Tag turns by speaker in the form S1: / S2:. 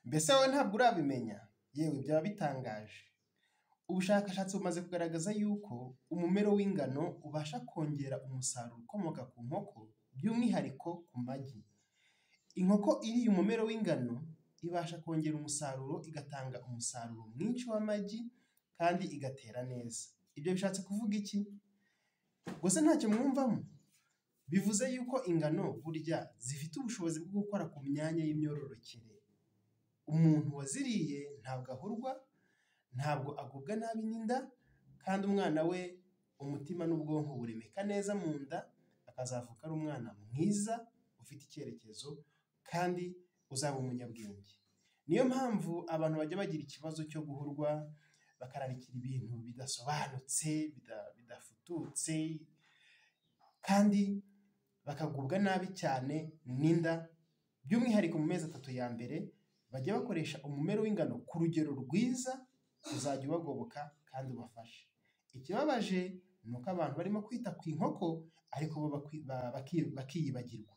S1: Mbese wowe ntabwo urabimenya? Yewe byaba bitangaje. Ubushakashatsi bumaze kugaragaza yuko umumero w'ingano ubasha kongera umusaruro ukomoka ku nkoko, by'umwihariko ku magi. Inkoko iriye umumero w'ingano ibasha kongera umusaruro, igatanga umusaruro mwinshi w'amagi kandi igatera neza. Ibyo bishatse kuvuga iki? Gusa ntacyo mwumvamo? Bivuze yuko ingano burya zifite ubushobozi bwo gukora ku myanya y'imyororokere. Umuntu waziriye ntabwo ahurwa, ntabwo agubwa nabi n'inda, kandi umwana we umutima n'ubwonko buremeka neza mu nda, akazavuka ari umwana mwiza ufite icyerekezo kandi uzaba umunyabwenge. Niyo mpamvu abantu bajya bagira ikibazo cyo guhurwa, bakararikira ibintu bidasobanutse, bidafututse, kandi bakagubwa nabi cyane n'inda. By'umwihariko mu mezi 3 ya mbere bajya bakoresha umumero w'ingano ku rugero rwiza, uzajya ubagoboka kandi ubafashe. Ikibabaje ni uko abantu barimo kwita ku inkoko ariko bo bakiyibagirwa.